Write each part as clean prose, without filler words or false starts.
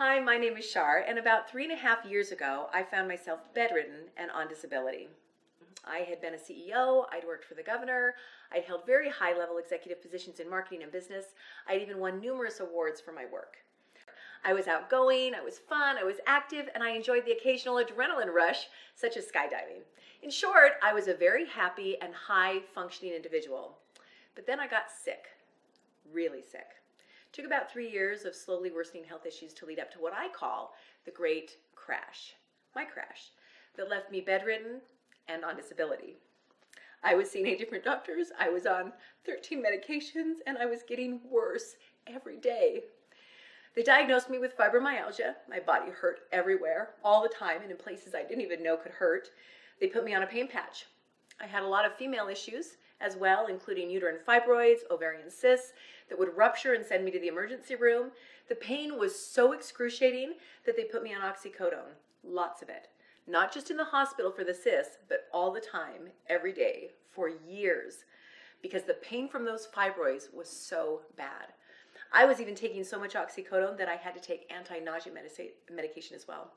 Hi, my name is Shar, and about 3.5 years ago, I found myself bedridden and on disability. I had been a CEO, I'd worked for the governor, I'd held very high-level executive positions in marketing and business, I'd even won numerous awards for my work. I was outgoing, I was fun, I was active, and I enjoyed the occasional adrenaline rush, such as skydiving. In short, I was a very happy and high-functioning individual. But then I got sick, really sick. It took about 3 years of slowly worsening health issues to lead up to what I call the great crash, my crash, that left me bedridden and on disability. I was seeing 8 different doctors, I was on 13 medications, and I was getting worse every day. They diagnosed me with fibromyalgia. My body hurt everywhere, all the time, and in places I didn't even know could hurt. They put me on a pain patch. I had a lot of female issues as well, including uterine fibroids, ovarian cysts that would rupture and send me to the emergency room. The pain was so excruciating that they put me on oxycodone, lots of it. Not just in the hospital for the cysts, but all the time, every day, for years, because the pain from those fibroids was so bad. I was even taking so much oxycodone that I had to take anti-nausea medication as well.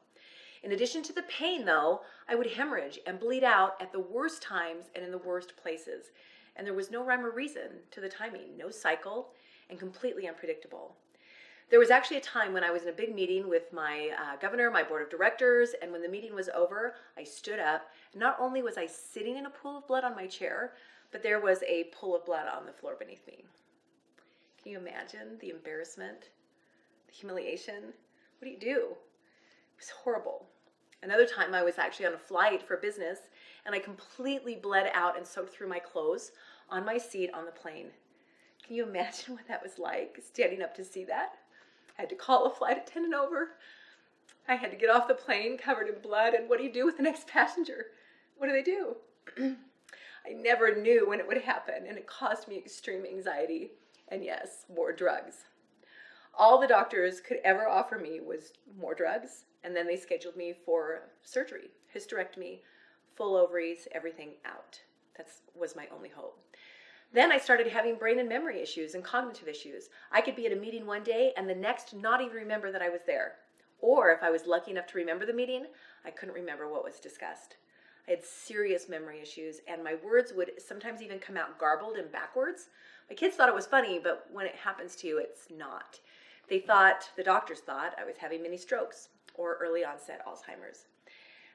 In addition to the pain, though, I would hemorrhage and bleed out at the worst times and in the worst places. And there was no rhyme or reason to the timing, no cycle, and completely unpredictable. There was actually a time when I was in a big meeting with my governor, my board of directors, and when the meeting was over, I stood up. And not only was I sitting in a pool of blood on my chair, but there was a pool of blood on the floor beneath me. Can you imagine the embarrassment, the humiliation? What do you do? It was horrible. Another time I was actually on a flight for business and I completely bled out and soaked through my clothes on my seat on the plane. Can you imagine what that was like, standing up to see that? I had to call a flight attendant over. I had to get off the plane covered in blood, and what do you do with the next passenger? What do they do? I never knew when it would happen, and it caused me extreme anxiety. And yes, more drugs. All the doctors could ever offer me was more drugs, and then they scheduled me for surgery, hysterectomy, full ovaries, everything out. That was my only hope. Then I started having brain and memory issues and cognitive issues. I could be at a meeting one day and the next not even remember that I was there. Or if I was lucky enough to remember the meeting, I couldn't remember what was discussed. I had serious memory issues, and my words would sometimes even come out garbled and backwards. My kids thought it was funny, but when it happens to you, it's not. The doctors thought I was having mini strokes or early onset Alzheimer's.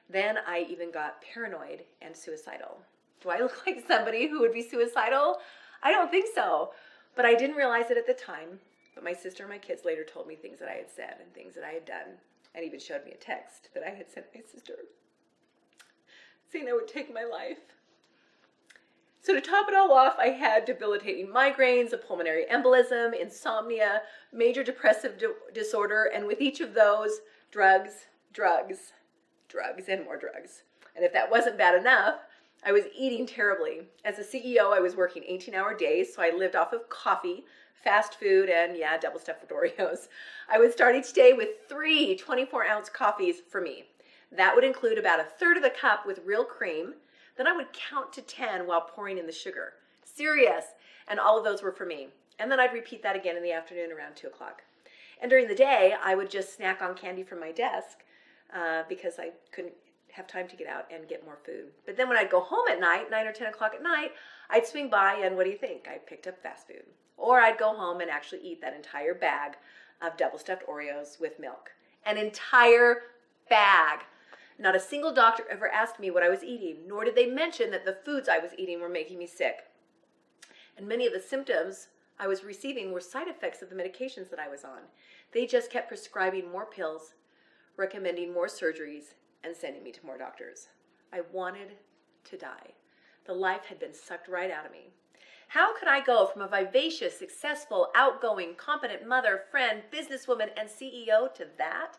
Then I even got paranoid and suicidal. Do I look like somebody who would be suicidal? I don't think so, but I didn't realize it at the time. But my sister and my kids later told me things that I had said and things that I had done, and even showed me a text that I had sent my sister saying I would take my life. So to top it all off, I had debilitating migraines, a pulmonary embolism, insomnia, major depressive disorder, and with each of those, drugs, drugs, drugs, and more drugs. And if that wasn't bad enough, I was eating terribly. As a CEO, I was working 18-hour days, so I lived off of coffee, fast food, and double stuffed Oreos. I would start each day with 3 24-ounce coffees for me. That would include about 1/3 of the cup with real cream. Then I would count to 10 while pouring in the sugar. Serious. And all of those were for me. And then I'd repeat that again in the afternoon around 2 o'clock. And during the day, I would just snack on candy from my desk because I couldn't have time to get out and get more food. But then when I'd go home at night, 9 or 10 o'clock at night, I'd swing by and what do you think? I picked up fast food. Or I'd go home and actually eat that entire bag of double stuffed Oreos with milk. An entire bag. Not a single doctor ever asked me what I was eating, nor did they mention that the foods I was eating were making me sick. And many of the symptoms I was receiving were side effects of the medications that I was on. They just kept prescribing more pills, recommending more surgeries, and sending me to more doctors. I wanted to die. The life had been sucked right out of me. How could I go from a vivacious, successful, outgoing, competent mother, friend, businesswoman, and CEO to that?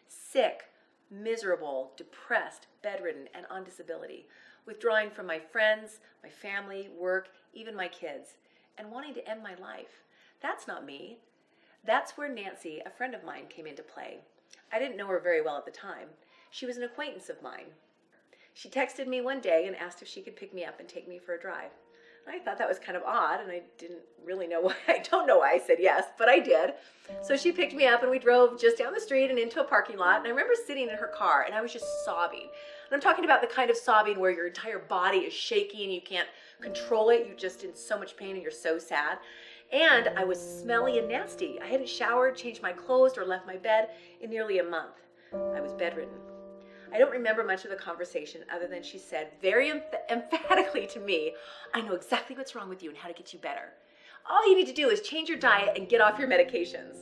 Sick, miserable, depressed, bedridden, and on disability, withdrawing from my friends, my family, work, even my kids, and wanting to end my life. That's not me. That's where Nancy, a friend of mine, came into play. I didn't know her very well at the time. She was an acquaintance of mine. She texted me one day and asked if she could pick me up and take me for a drive. I thought that was kind of odd, and I didn't really know why. I don't know why I said yes, but I did. So she picked me up and we drove just down the street and into a parking lot, and I remember sitting in her car and I was just sobbing. And I'm talking about the kind of sobbing where your entire body is shaking, you can't control it, you're just in so much pain and you're so sad. And I was smelly and nasty. I hadn't showered, changed my clothes, or left my bed in nearly a month. I was bedridden. I don't remember much of the conversation other than she said very emphatically to me, I know exactly what's wrong with you and how to get you better. All you need to do is change your diet and get off your medications.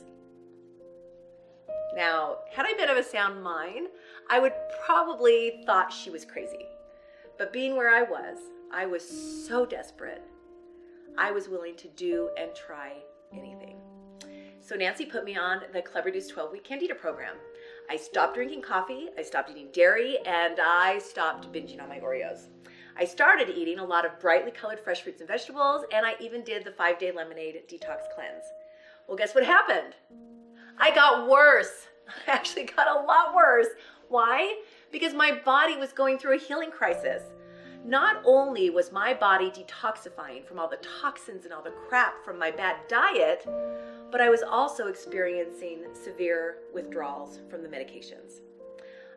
Now, had I been of a sound mind, I would probably thought she was crazy. But being where I was so desperate, I was willing to do and try anything. So Nancy put me on the Club Reduce 12-week Candida program. I stopped drinking coffee, I stopped eating dairy, and I stopped binging on my Oreos. I started eating a lot of brightly colored fresh fruits and vegetables, and I even did the 5-day lemonade detox cleanse. Well, guess what happened? I got worse. I actually got a lot worse. Why? Because my body was going through a healing crisis. Not only was my body detoxifying from all the toxins and all the crap from my bad diet, but I was also experiencing severe withdrawals from the medications.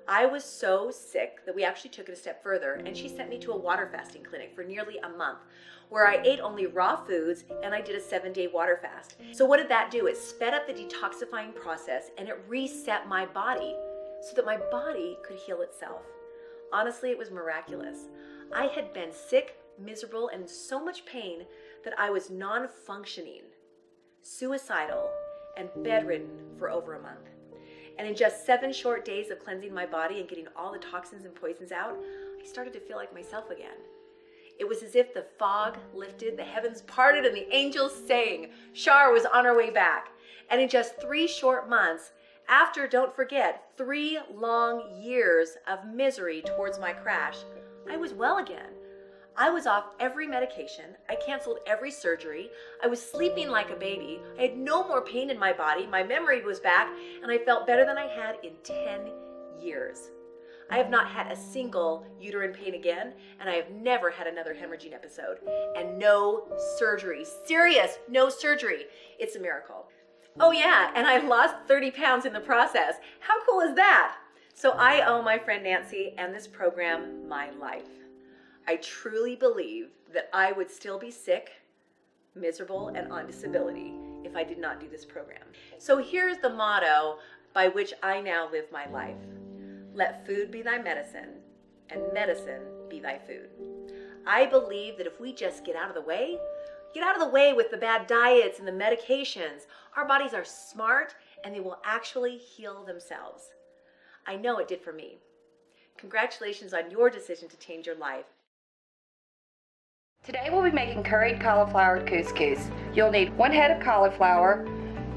I was so sick that we actually took it a step further, and she sent me to a water fasting clinic for nearly a month where I ate only raw foods and I did a 7-day water fast. So what did that do? It sped up the detoxifying process and it reset my body so that my body could heal itself. Honestly, it was miraculous. I had been sick, miserable, and in so much pain that I was non-functioning, suicidal, and bedridden for over a month. And in just 7 short days of cleansing my body and getting all the toxins and poisons out, I started to feel like myself again. It was as if the fog lifted, the heavens parted, and the angels sang. Shar was on her way back. And in just 3 short months, after, don't forget, 3 long years of misery towards my crash, I was well again. I was off every medication. I canceled every surgery. I was sleeping like a baby. I had no more pain in my body. My memory was back, and I felt better than I had in 10 years. I have not had a single uterine pain again, and I have never had another hemorrhaging episode. And no surgery. Serious, no surgery. It's a miracle. Oh yeah, and I lost 30 pounds in the process. How cool is that? So I owe my friend Nancy and this program my life. I truly believe that I would still be sick, miserable, and on disability if I did not do this program. So here's the motto by which I now live my life. Let food be thy medicine, and medicine be thy food. I believe that if we just get out of the way with the bad diets and the medications, our bodies are smart and they will actually heal themselves. I know it did for me. Congratulations on your decision to change your life. Today we'll be making curried cauliflower couscous. You'll need 1 head of cauliflower,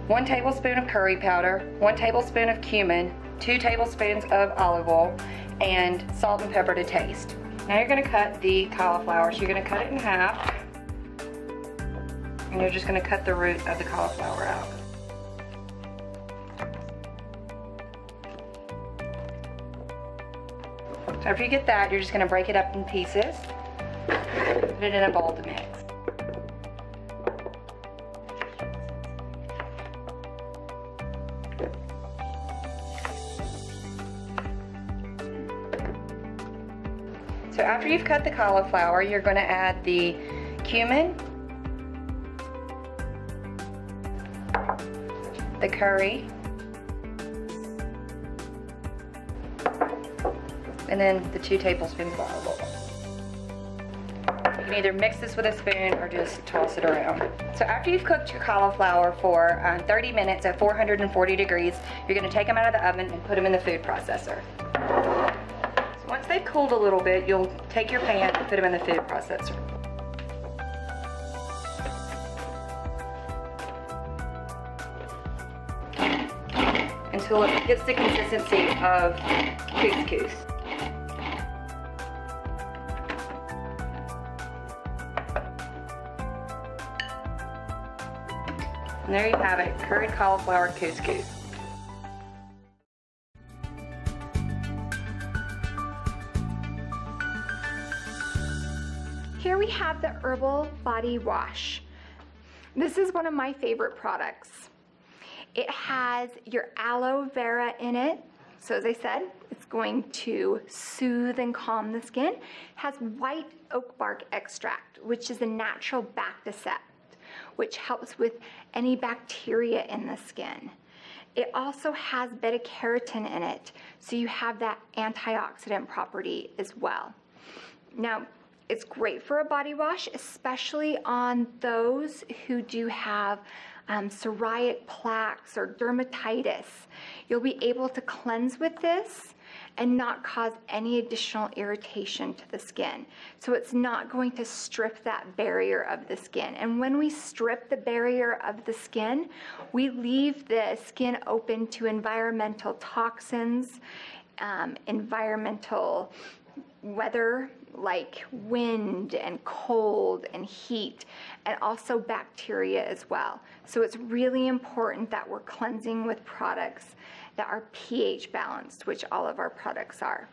1 tablespoon of curry powder, 1 tablespoon of cumin, 2 tablespoons of olive oil, and salt and pepper to taste. Now you're going to cut the cauliflower. So you're going to cut it in half, and you're just going to cut the root of the cauliflower out. So after you get that, you're just going to break it up in pieces. Put it in a bowl to mix. So after you've cut the cauliflower, you're going to add the cumin, the curry, and then the 2 tablespoons of olive oil. You can either mix this with a spoon or just toss it around. So after you've cooked your cauliflower for 30 minutes at 440 degrees, you're going to take them out of the oven and put them in the food processor. So once they've cooled a little bit, you'll take your pan and put them in the food processor. Until it gets the consistency of couscous. And there you have it, curried cauliflower couscous. Here we have the Herbal Body Wash. This is one of my favorite products. It has your aloe vera in it. So as I said, it's going to soothe and calm the skin. It has white oak bark extract, which is a natural bacticide, which helps with any bacteria in the skin. It also has beta-carotene in it, so you have that antioxidant property as well. Now, it's great for a body wash, especially on those who do have psoriatic plaques or dermatitis. You'll be able to cleanse with this and not cause any additional irritation to the skin. So it's not going to strip that barrier of the skin. And when we strip the barrier of the skin, we leave the skin open to environmental toxins, environmental weather like wind and cold and heat, and also bacteria as well. So it's really important that we're cleansing with products that are pH balanced, which all of our products are.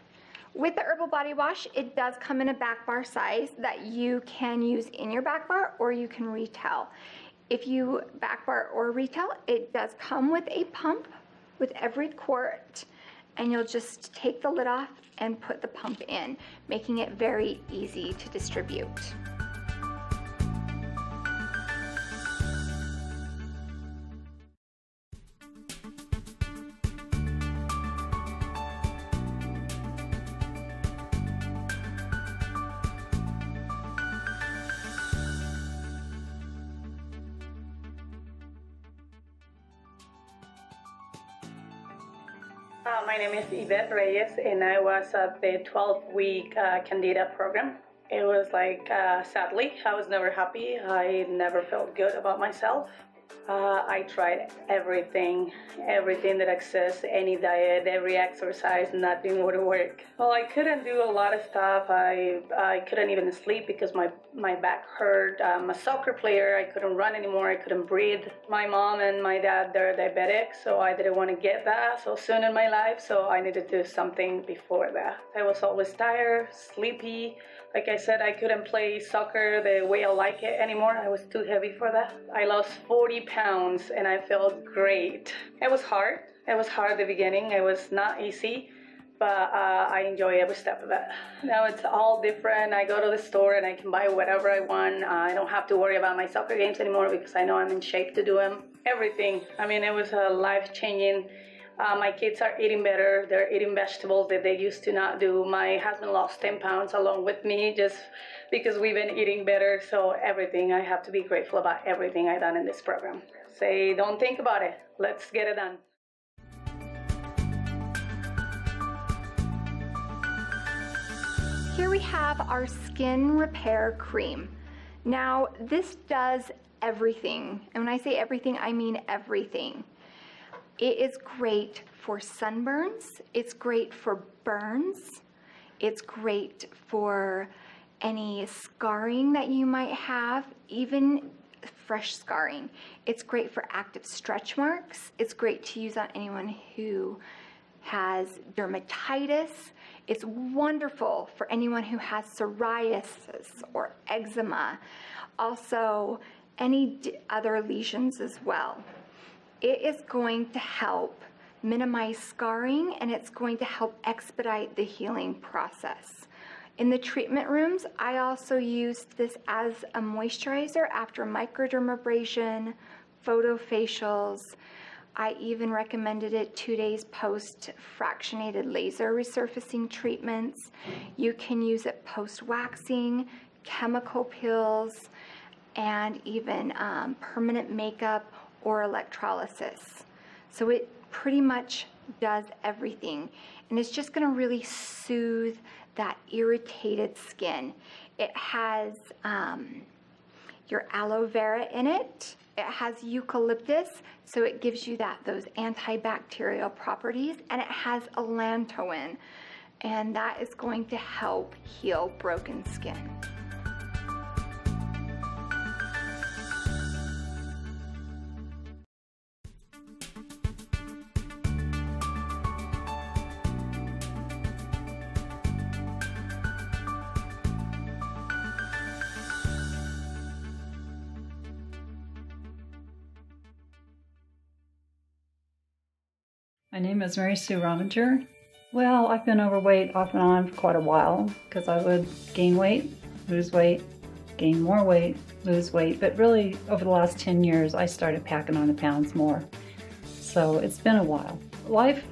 With the Herbal Body Wash, it does come in a back bar size that you can use in your back bar or you can retail. If you back bar or retail, it does come with a pump with every quart, and you'll just take the lid off and put the pump in, making it very easy to distribute. My name is Yvette Reyes, and I was at the 12-week Candida program. It was like, sadly, I was never happy. I never felt good about myself. I tried everything that exists, any diet, every exercise, nothing would work. Well, I couldn't do a lot of stuff. I couldn't even sleep because my back hurt. I'm a soccer player. I couldn't run anymore. I couldn't breathe. My mom and my dad, they're diabetic, so I didn't want to get that so soon in my life, so I needed to do something before that. I was always tired, sleepy. Like I said, I couldn't play soccer the way I like it anymore. I was too heavy for that. I lost 40 pounds and I felt great. It was hard. It was hard at the beginning. It was not easy, but I enjoy every step of it. Now it's all different. I go to the store and I can buy whatever I want. I don't have to worry about my soccer games anymore because I know I'm in shape to do them. Everything. I mean, it was a life-changing. My kids are eating better. They're eating vegetables that they used to not do. My husband lost 10 pounds along with me just because we've been eating better. So everything, I have to be grateful about everything I've done in this program. Say, don't think about it. Let's get it done. Here we have our skin repair cream. Now, this does everything. And when I say everything, I mean everything. It is great for sunburns, it's great for burns, it's great for any scarring that you might have, even fresh scarring. It's great for active stretch marks. It's great to use on anyone who has dermatitis. It's wonderful for anyone who has psoriasis or eczema. Also, any other lesions as well. It is going to help minimize scarring, and it's going to help expedite the healing process. In the treatment rooms, I also used this as a moisturizer after microdermabrasion, photofacials. I even recommended it 2 days post fractionated laser resurfacing treatments. You can use it post waxing, chemical peels, and even permanent makeup or electrolysis. So it pretty much does everything, and it's just going to really soothe that irritated skin. It has your aloe vera in it. It has eucalyptus, so it gives you those antibacterial properties, and it has allantoin, and that is going to help heal broken skin. My name is Mary Sue Rominger. Well, I've been overweight off and on for quite a while because I would gain weight, lose weight, gain more weight, lose weight. But really, over the last 10 years, I started packing on the pounds more. So it's been a while. Life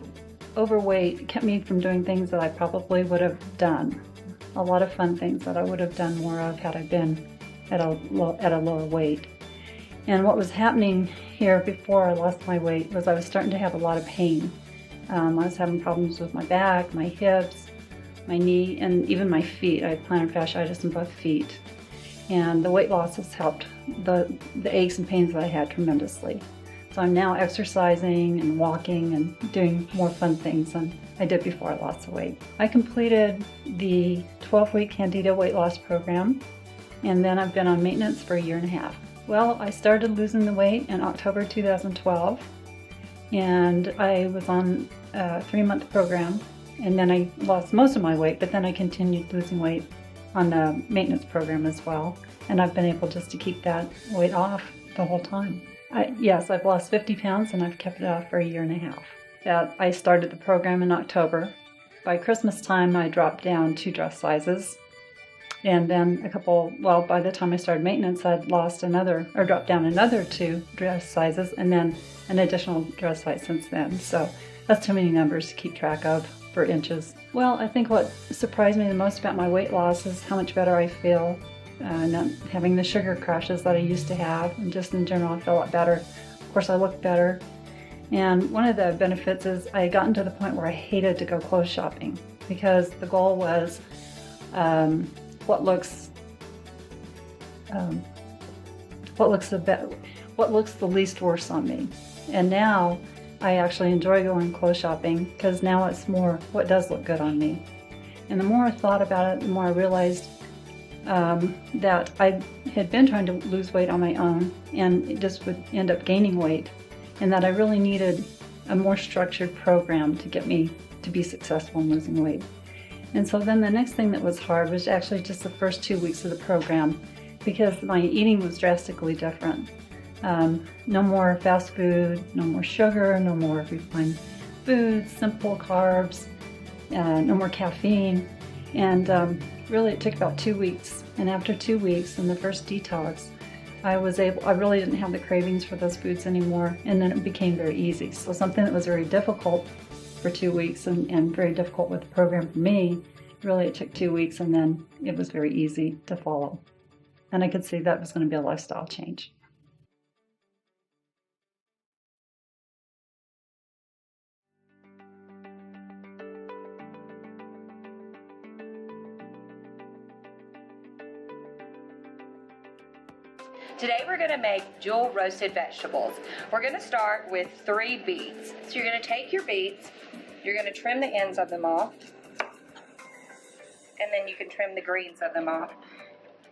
overweight kept me from doing things that I probably would have done. A lot of fun things that I would have done more of had I been at a lower weight. And what was happening here before I lost my weight was I was starting to have a lot of pain. I was having problems with my back, my hips, my knee, and even my feet. I had plantar fasciitis in both feet. And the weight loss has helped the aches and pains that I had tremendously. So I'm now exercising and walking and doing more fun things than I did before I lost the weight. I completed the 12-week Candida weight loss program, and then I've been on maintenance for a year and a half. Well, I started losing the weight in October 2012, and I was on a 3-month program, and then I lost most of my weight, but then I continued losing weight on the maintenance program as well, and I've been able just to keep that weight off the whole time. Yes, I've lost 50 pounds, and I've kept it off for a year and a half. I started the program in October. By Christmas time, I dropped down 2 dress sizes, and then by the time I started maintenance, I'd dropped down another 2 dress sizes, and then an additional dress size since then. So that's too many numbers to keep track of for inches. Well, I think what surprised me the most about my weight loss is how much better I feel, not having the sugar crashes that I used to have, and just in general I feel a lot better. Of course, I look better. And one of the benefits is I had gotten to the point where I hated to go clothes shopping because the goal was what looks the least worse on me. And now I actually enjoy going clothes shopping because now it's more what does look good on me. And the more I thought about it, the more I realized that I had been trying to lose weight on my own and it just would end up gaining weight, and that I really needed a more structured program to get me to be successful in losing weight. And so then the next thing that was hard was actually just the first 2 weeks of the program, because my eating was drastically different. No more fast food, no more sugar, no more refined foods, simple carbs, no more caffeine. And really it took about 2 weeks. And after 2 weeks in the first detox, I really didn't have the cravings for those foods anymore, and then it became very easy. So something that was very difficult for 2 weeks and very difficult with the program for me, really it took 2 weeks, and then it was very easy to follow. And I could see that was going to be a lifestyle change. Today we're going to make jewel roasted vegetables. We're going to start with 3 beets. So you're going to take your beets, you're going to trim the ends of them off, and then you can trim the greens of them off.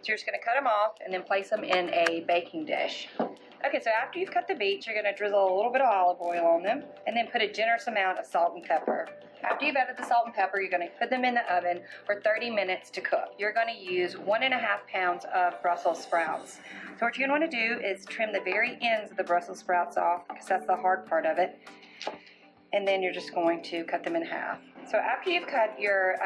So you're just going to cut them off and then place them in a baking dish. Okay, so after you've cut the beets, you're going to drizzle a little bit of olive oil on them and then put a generous amount of salt and pepper. After you've added the salt and pepper, you're going to put them in the oven for 30 minutes to cook. You're going to use 1.5 pounds of Brussels sprouts. So what you're going to want to do is trim the very ends of the Brussels sprouts off, because that's the hard part of it. And then you're just going to cut them in half. So after you've cut your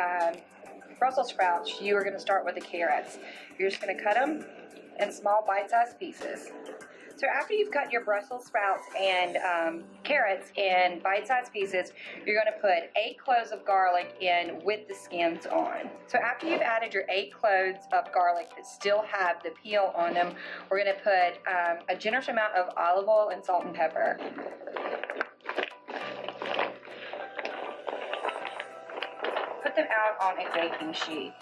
Brussels sprouts, you are going to start with the carrots. You're just going to cut them in small bite-sized pieces. So after you've cut your Brussels sprouts and carrots in bite-sized pieces, you're going to put 8 cloves of garlic in with the skins on. So after you've added your 8 cloves of garlic that still have the peel on them, we're going to put a generous amount of olive oil and salt and pepper. Put them out on a baking sheet.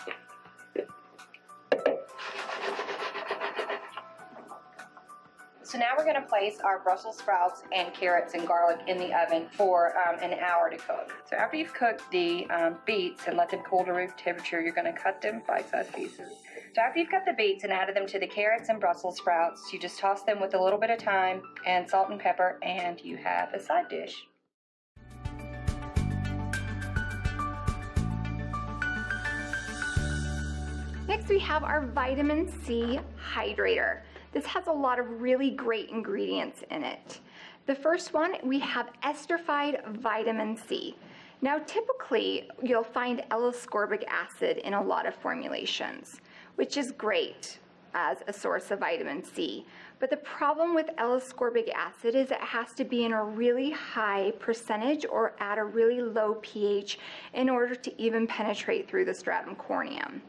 So now we're going to place our Brussels sprouts and carrots and garlic in the oven for an hour to cook. So after you've cooked the beets and let them cool to room temperature, you're going to cut them bite-sized pieces. So after you've cut the beets and added them to the carrots and Brussels sprouts, you just toss them with a little bit of thyme and salt and pepper, and you have a side dish. Next we have our vitamin C hydrator. This has a lot of really great ingredients in it. The first one, we have esterified vitamin C. Now, typically, you'll find L-ascorbic acid in a lot of formulations, which is great as a source of vitamin C. But the problem with L-ascorbic acid is it has to be in a really high percentage or at a really low pH in order to even penetrate through the stratum corneum,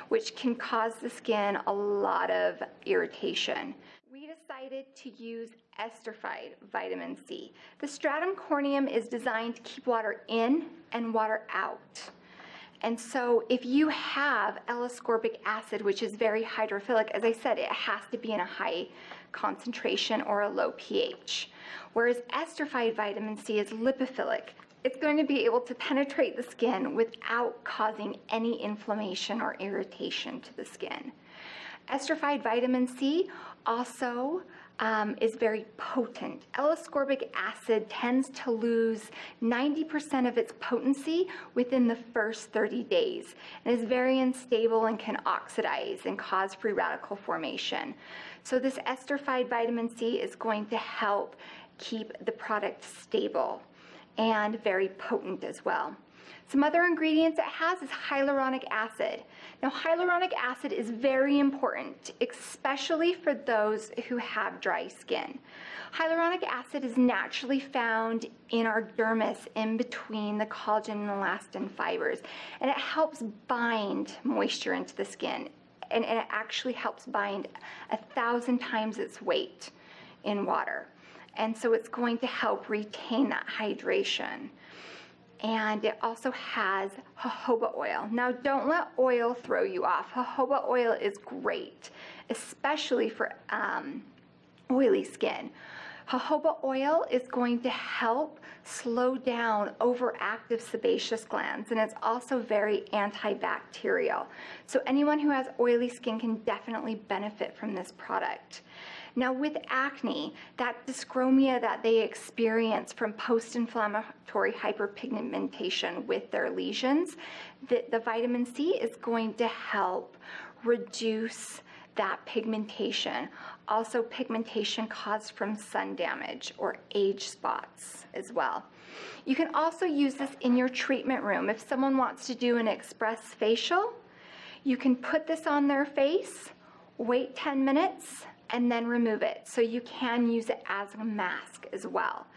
which can cause the skin a lot of irritation. We decided to use esterified vitamin C. The stratum corneum is designed to keep water in and water out. And so if you have L-ascorbic acid, which is very hydrophilic, as I said, it has to be in a high concentration or a low pH. Whereas esterified vitamin C is lipophilic. It's going to be able to penetrate the skin without causing any inflammation or irritation to the skin. Esterified vitamin C also is very potent. L-ascorbic acid tends to lose 90% of its potency within the first 30 days and is very unstable and can oxidize and cause free radical formation. So this esterified vitamin C is going to help keep the product stable and very potent as well. Some other ingredients it has is hyaluronic acid. Now, hyaluronic acid is very important, especially for those who have dry skin. Hyaluronic acid is naturally found in our dermis in between the collagen and elastin fibers, and it helps bind moisture into the skin, and it actually helps bind 1,000 times its weight in water. And so it's going to help retain that hydration. And it also has jojoba oil. Now, don't let oil throw you off. Jojoba oil is great, especially for oily skin. Jojoba oil is going to help slow down overactive sebaceous glands, and it's also very antibacterial. So anyone who has oily skin can definitely benefit from this product. Now, with acne, that dyschromia that they experience from post-inflammatory hyperpigmentation with their lesions, the vitamin C is going to help reduce that pigmentation. Also, pigmentation caused from sun damage or age spots as well. You can also use this in your treatment room. If someone wants to do an express facial, you can put this on their face, wait 10 minutes, and then remove it. So you can use it as a mask as well.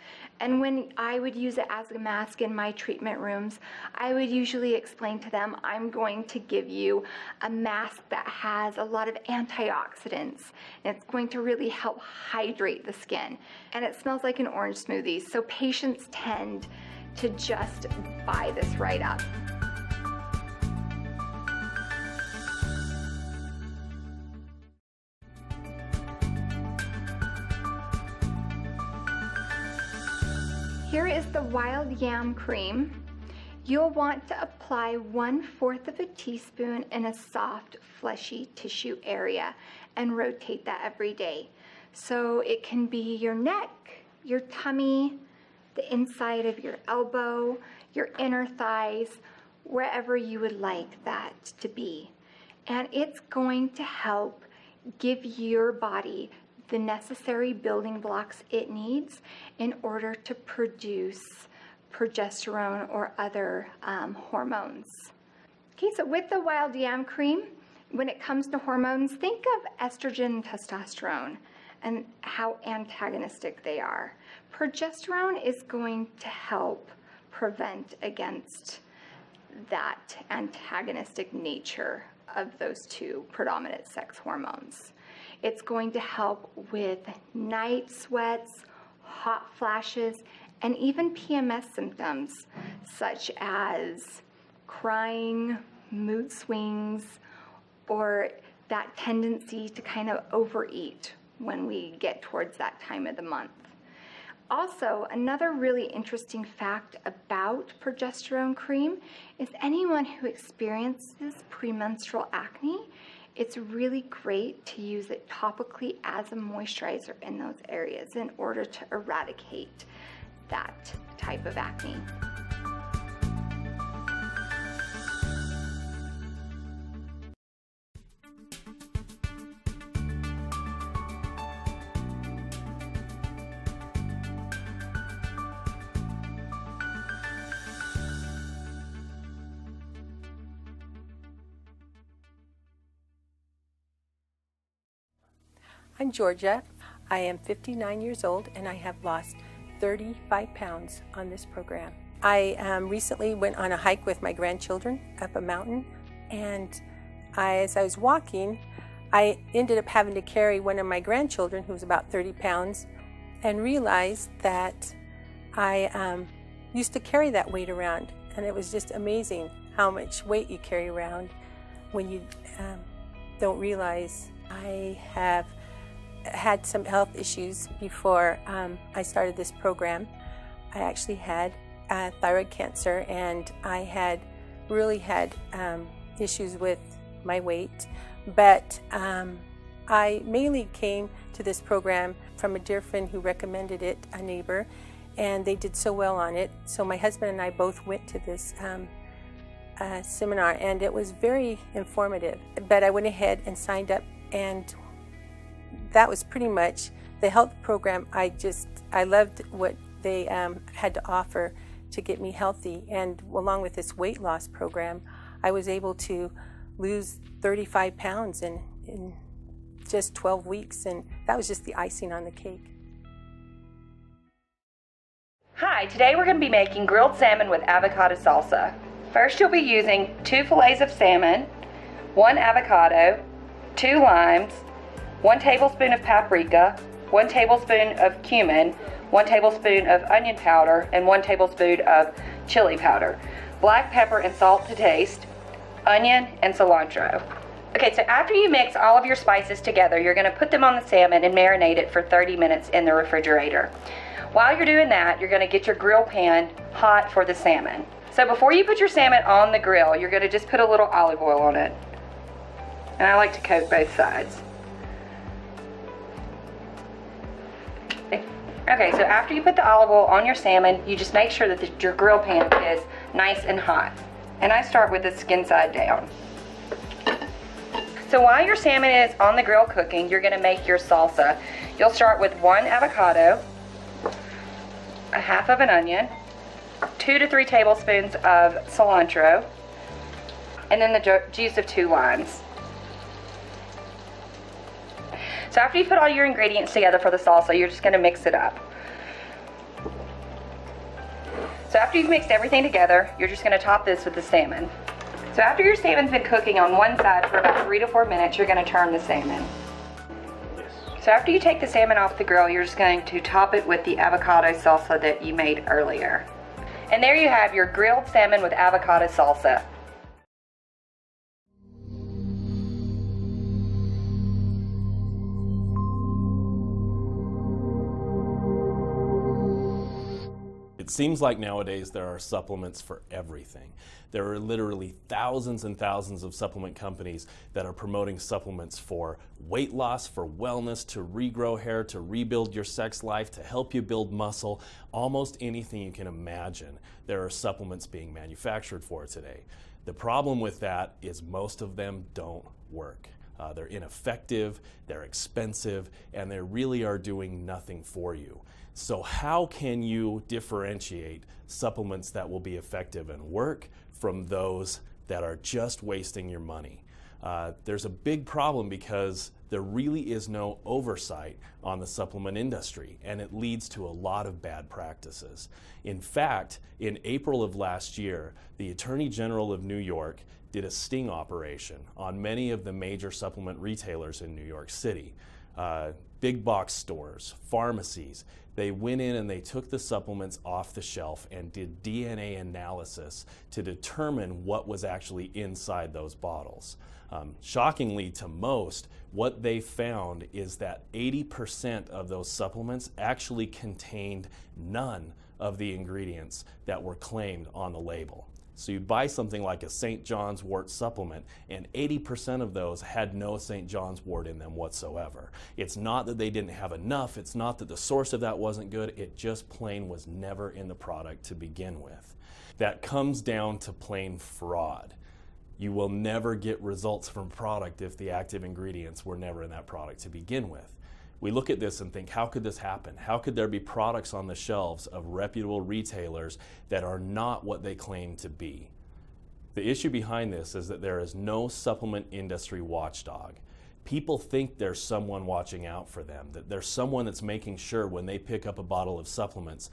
And when I would use it as a mask in my treatment rooms, I would usually explain to them, I'm going to give you a mask that has a lot of antioxidants, and it's going to really help hydrate the skin. And it smells like an orange smoothie, so patients tend to just buy this right up. Here is the wild yam cream. You'll want to apply 1/4 of a teaspoon in a soft, fleshy tissue area and rotate that every day. So it can be your neck, your tummy, the inside of your elbow, your inner thighs, wherever you would like that to be. And it's going to help give your body the necessary building blocks it needs in order to produce progesterone or other hormones. Okay, so with the wild yam cream, when it comes to hormones, think of estrogen and testosterone and how antagonistic they are. Progesterone is going to help prevent against that antagonistic nature of those two predominant sex hormones. It's going to help with night sweats, hot flashes, and even PMS symptoms such as crying, mood swings, or that tendency to kind of overeat when we get towards that time of the month. Also, another really interesting fact about progesterone cream is anyone who experiences premenstrual acne, it's really great to use it topically as a moisturizer in those areas in order to eradicate that type of acne. I'm Georgia. I am 59 years old and I have lost 35 pounds on this program. I recently went on a hike with my grandchildren up a mountain, and as I was walking, I ended up having to carry one of my grandchildren who was about 30 pounds and realized that I used to carry that weight around, and it was just amazing how much weight you carry around when you don't realize. I have had some health issues before I started this program. I actually had thyroid cancer, and I had really had issues with my weight, but I mainly came to this program from a dear friend who recommended it, a neighbor, and they did so well on it. So my husband and I both went to this seminar, and it was very informative. But I went ahead and signed up, and that was pretty much the health program. I loved what they had to offer to get me healthy, and along with this weight loss program, I was able to lose 35 pounds in just 12 weeks, and that was just the icing on the cake. Hi, today we're going to be making grilled salmon with avocado salsa. First, you'll be using 2 fillets of salmon, 1 avocado, 2 limes, 1 tablespoon of paprika, 1 tablespoon of cumin, 1 tablespoon of onion powder, and 1 tablespoon of chili powder, black pepper and salt to taste, onion, and cilantro. Okay, so after you mix all of your spices together, you're going to put them on the salmon and marinate it for 30 minutes in the refrigerator. While you're doing that, you're going to get your grill pan hot for the salmon. So before you put your salmon on the grill, you're going to just put a little olive oil on it. And I like to coat both sides. Okay, so after you put the olive oil on your salmon, you just make sure that your grill pan is nice and hot. And I start with the skin side down. So while your salmon is on the grill cooking, you're going to make your salsa. You'll start with 1 avocado, a half of an onion, 2 to 3 tablespoons of cilantro, and then the juice of 2 limes. So after you put all your ingredients together for the salsa, you're just going to mix it up. So after you've mixed everything together, you're just going to top this with the salmon. So after your salmon's been cooking on one side for about 3 to 4 minutes, you're going to turn the salmon. So after you take the salmon off the grill, you're just going to top it with the avocado salsa that you made earlier. And there you have your grilled salmon with avocado salsa. It seems like nowadays there are supplements for everything. There are literally thousands and thousands of supplement companies that are promoting supplements for weight loss, for wellness, to regrow hair, to rebuild your sex life, to help you build muscle. Almost anything you can imagine, there are supplements being manufactured for today. The problem with that is most of them don't work. They're ineffective, they're expensive, and they really are doing nothing for you. So how can you differentiate supplements that will be effective and work from those that are just wasting your money? There's a big problem because there really is no oversight on the supplement industry, and it leads to a lot of bad practices. In fact, in April of last year, the Attorney General of New York did a sting operation on many of the major supplement retailers in New York City. Big box stores, pharmacies. They went in and they took the supplements off the shelf and did DNA analysis to determine what was actually inside those bottles. Shockingly to most, what they found is that 80% of those supplements actually contained none of the ingredients that were claimed on the label. So you buy something like a St. John's wort supplement, and 80% of those had no St. John's wort in them whatsoever. It's not that they didn't have enough, it's not that the source of that wasn't good, it just plain was never in the product to begin with. That comes down to plain fraud. You will never get results from a product if the active ingredients were never in that product to begin with. We look at this and think, how could this happen? How could there be products on the shelves of reputable retailers that are not what they claim to be? The issue behind this is that there is no supplement industry watchdog. People think there's someone watching out for them, that there's someone that's making sure when they pick up a bottle of supplements,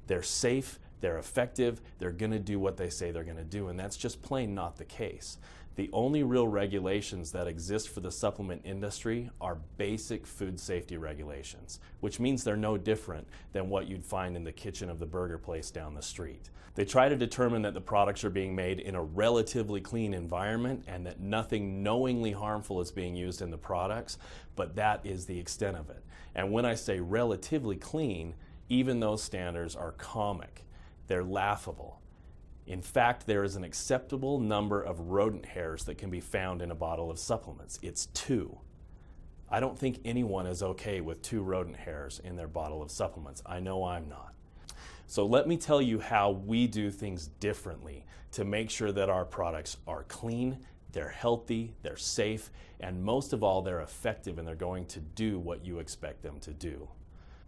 they're safe, they're effective, they're going to do what they say they're going to do, and that's just plain not the case. The only real regulations that exist for the supplement industry are basic food safety regulations, which means they're no different than what you'd find in the kitchen of the burger place down the street. They try to determine that the products are being made in a relatively clean environment and that nothing knowingly harmful is being used in the products, but that is the extent of it. And when I say relatively clean, even those standards are comic. They're laughable. In fact, there is an acceptable number of rodent hairs that can be found in a bottle of supplements. It's 2. I don't think anyone is okay with 2 rodent hairs in their bottle of supplements. I know I'm not. So let me tell you how we do things differently to make sure that our products are clean, they're healthy, they're safe, and most of all, they're effective and they're going to do what you expect them to do.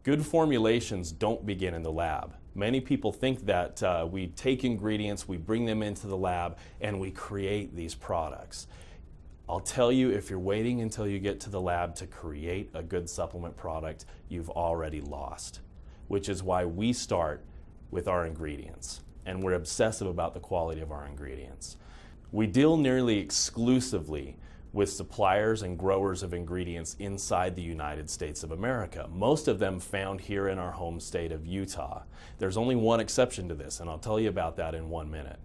Good formulations don't begin in the lab. Many people think that we take ingredients, we bring them into the lab, and we create these products. I'll tell you, if you're waiting until you get to the lab to create a good supplement product, you've already lost, which is why we start with our ingredients, and we're obsessive about the quality of our ingredients. We deal nearly exclusively with suppliers and growers of ingredients inside the United States of America, most of them found here in our home state of Utah. There's only one exception to this, and I'll tell you about that in 1 minute.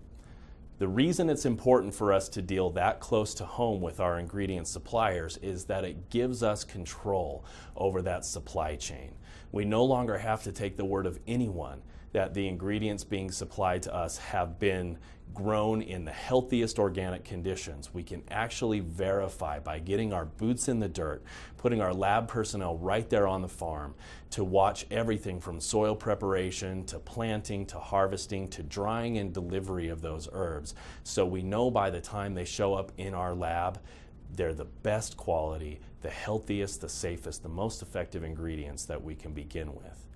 The reason it's important for us to deal that close to home with our ingredient suppliers is that it gives us control over that supply chain. We no longer have to take the word of anyone that the ingredients being supplied to us have been grown in the healthiest organic conditions. We can actually verify by getting our boots in the dirt, putting our lab personnel right there on the farm to watch everything from soil preparation to planting to harvesting to drying and delivery of those herbs. So we know by the time they show up in our lab, they're the best quality, the healthiest, the safest, the most effective ingredients that we can begin with.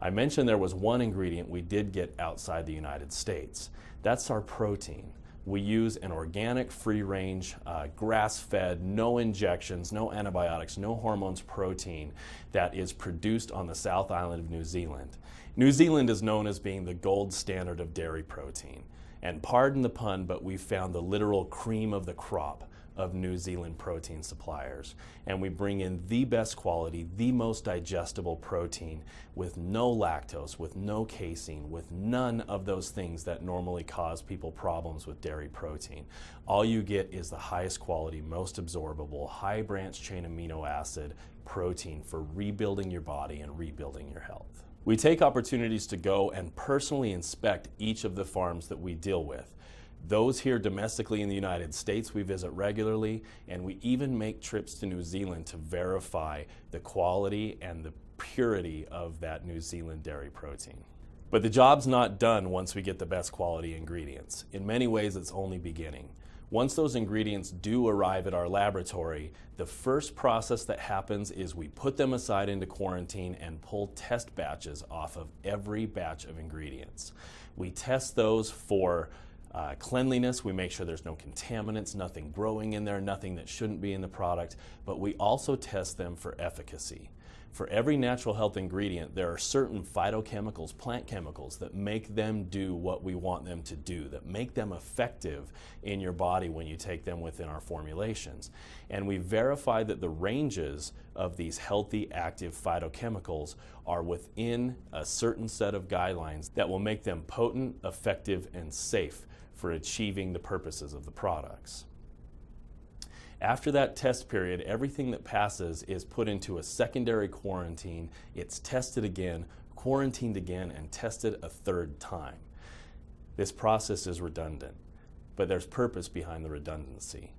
I mentioned there was one ingredient we did get outside the United States. That's our protein. We use an organic, free-range, grass-fed, no injections, no antibiotics, no hormones protein that is produced on the South Island of New Zealand. New Zealand is known as being the gold standard of dairy protein. And pardon the pun, but we found the literal cream of the crop of New Zealand protein suppliers. And we bring in the best quality, the most digestible protein with no lactose, with no casein, with none of those things that normally cause people problems with dairy protein. All you get is the highest quality, most absorbable, high branch chain amino acid protein for rebuilding your body and rebuilding your health. We take opportunities to go and personally inspect each of the farms that we deal with. Those here domestically in the United States we visit regularly, and we even make trips to New Zealand to verify the quality and the purity of that New Zealand dairy protein. But the job's not done once we get the best quality ingredients. In many ways, it's only beginning. Once those ingredients do arrive at our laboratory, the first process that happens is we put them aside into quarantine and pull test batches off of every batch of ingredients. We test those for cleanliness. We make sure there's no contaminants, nothing growing in there, nothing that shouldn't be in the product, but we also test them for efficacy. For every natural health ingredient, there are certain phytochemicals, plant chemicals, that make them do what we want them to do, that make them effective in your body when you take them within our formulations. And we verify that the ranges of these healthy, active phytochemicals are within a certain set of guidelines that will make them potent, effective, and safe for achieving the purposes of the products. After that test period, everything that passes is put into a secondary quarantine. It's tested again, quarantined again, and tested a third time. This process is redundant, but there's purpose behind the redundancy.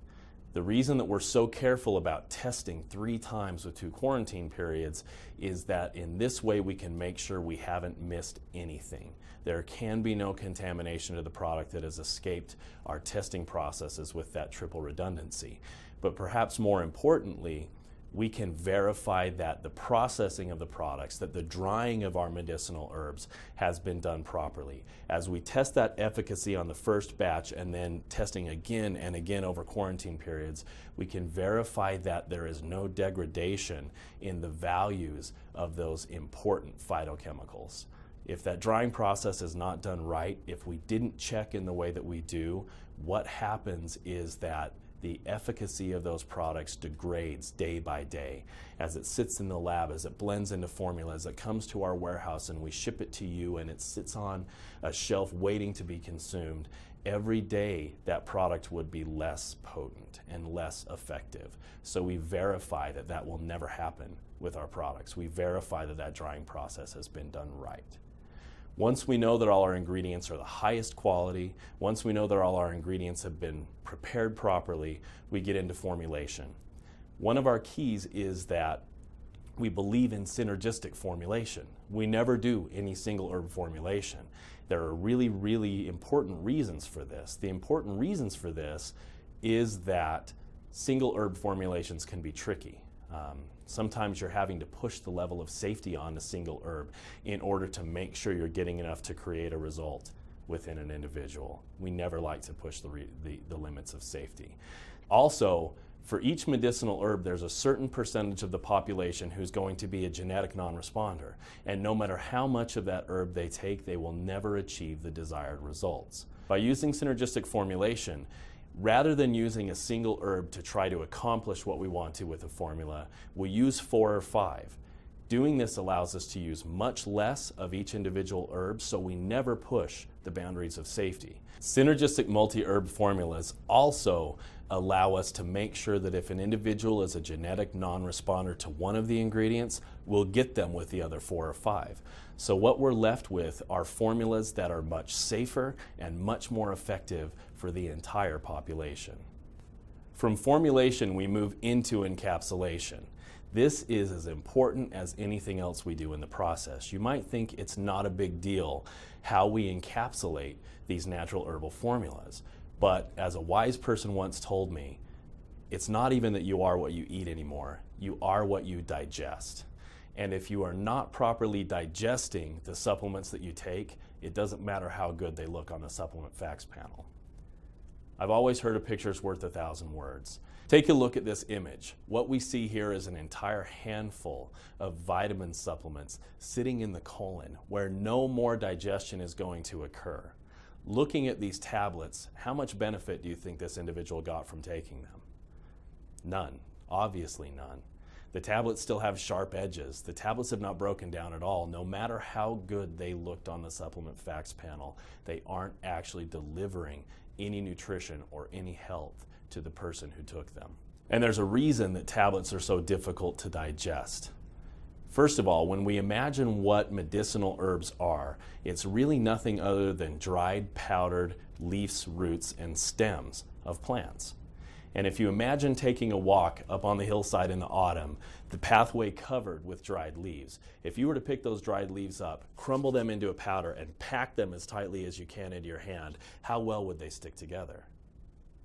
The reason that we're so careful about testing 3 times with 2 quarantine periods is that in this way we can make sure we haven't missed anything. There can be no contamination to the product that has escaped our testing processes with that triple redundancy. But perhaps more importantly, we can verify that the processing of the products, that the drying of our medicinal herbs has been done properly. As we test that efficacy on the first batch and then testing again and again over quarantine periods, we can verify that there is no degradation in the values of those important phytochemicals. If that drying process is not done right, if we didn't check in the way that we do, what happens is that the efficacy of those products degrades day by day as it sits in the lab, as it blends into formula, as it comes to our warehouse and we ship it to you and it sits on a shelf waiting to be consumed. Every day that product would be less potent and less effective. So we verify that that will never happen with our products. We verify that that drying process has been done right. Once we know that all our ingredients are the highest quality, once we know that all our ingredients have been prepared properly, we get into formulation. One of our keys is that we believe in synergistic formulation. We never do any single herb formulation. There are really, really important reasons for this. The important reasons for this is that single herb formulations can be tricky. Sometimes you're having to push the level of safety on a single herb in order to make sure you're getting enough to create a result within an individual. We never like to push the limits of safety. Also, for each medicinal herb, there's a certain percentage of the population who's going to be a genetic non-responder. And no matter how much of that herb they take, they will never achieve the desired results. By using synergistic formulation, rather than using a single herb to try to accomplish what we want to with a formula, we use 4 or 5. Doing this allows us to use much less of each individual herb, so we never push the boundaries of safety. Synergistic multi-herb formulas also allow us to make sure that if an individual is a genetic non-responder to one of the ingredients, we'll get them with the other 4 or 5. So what we're left with are formulas that are much safer and much more effective for the entire population. From formulation, we move into encapsulation. This is as important as anything else we do in the process. You might think it's not a big deal how we encapsulate these natural herbal formulas, but as a wise person once told me, it's not even that you are what you eat anymore, you are what you digest. And if you are not properly digesting the supplements that you take, it doesn't matter how good they look on the supplement facts panel. I've always heard a picture's worth 1,000 words. Take a look at this image. What we see here is an entire handful of vitamin supplements sitting in the colon where no more digestion is going to occur. Looking at these tablets, how much benefit do you think this individual got from taking them? None. Obviously none. The tablets still have sharp edges. The tablets have not broken down at all. No matter how good they looked on the supplement facts panel, they aren't actually delivering any nutrition or any health to the person who took them. And there's a reason that tablets are so difficult to digest. First of all, when we imagine what medicinal herbs are, it's really nothing other than dried, powdered leaves, roots, and stems of plants. And if you imagine taking a walk up on the hillside in the autumn, the pathway covered with dried leaves, if you were to pick those dried leaves up, crumble them into a powder, and pack them as tightly as you can into your hand, how well would they stick together?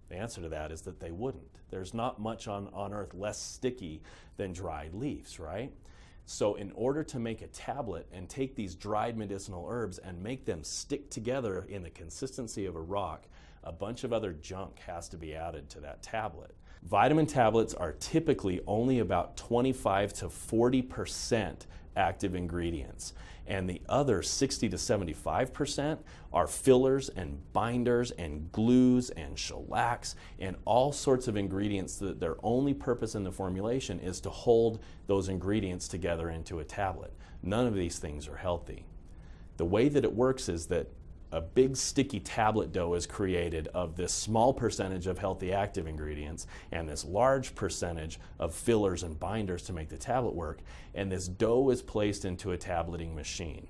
The answer to that is that they wouldn't. There's not much on earth less sticky than dried leaves, right? So in order to make a tablet and take these dried medicinal herbs and make them stick together in the consistency of a rock, a bunch of other junk has to be added to that tablet. Vitamin tablets are typically only about 25 to 40% active ingredients, and the other 60 to 75% are fillers and binders and glues and shellacs and all sorts of ingredients that their only purpose in the formulation is to hold those ingredients together into a tablet. None of these things are healthy. The way that it works is that a big sticky tablet dough is created of this small percentage of healthy active ingredients and this large percentage of fillers and binders to make the tablet work, and this dough is placed into a tableting machine.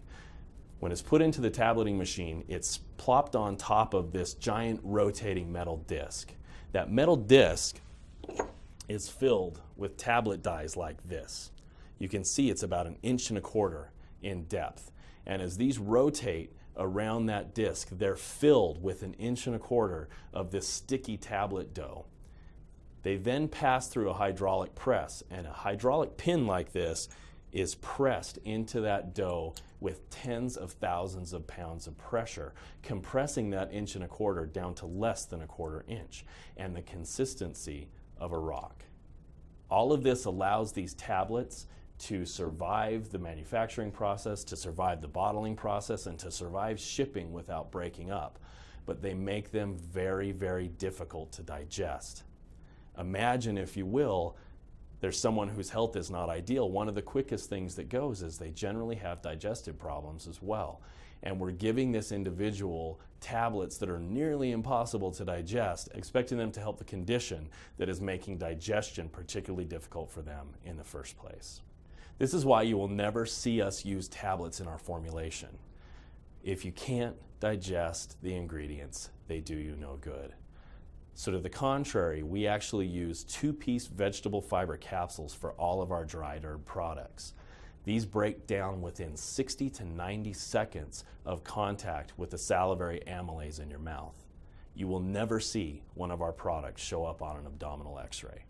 When it's put into the tableting machine, it's plopped on top of this giant rotating metal disc. That metal disc is filled with tablet dies like this. You can see it's about 1.25 inches in depth, and as these rotate around that disc, they're filled with 1.25 inches of this sticky tablet dough. They then pass through a hydraulic press, and a hydraulic pin like this is pressed into that dough with tens of thousands of pounds of pressure, compressing that 1.25 inches down to less than 1/4 inch, and the consistency of a rock. All of this allows these tablets to survive the manufacturing process, to survive the bottling process, and to survive shipping without breaking up. But they make them very, very difficult to digest. Imagine, if you will, there's someone whose health is not ideal. One of the quickest things that goes is they generally have digestive problems as well. And we're giving this individual tablets that are nearly impossible to digest, expecting them to help the condition that is making digestion particularly difficult for them in the first place. This is why you will never see us use tablets in our formulation. If you can't digest the ingredients, they do you no good. So to the contrary, we actually use 2-piece vegetable fiber capsules for all of our dried herb products. These break down within 60 to 90 seconds of contact with the salivary amylase in your mouth. You will never see one of our products show up on an abdominal x-ray.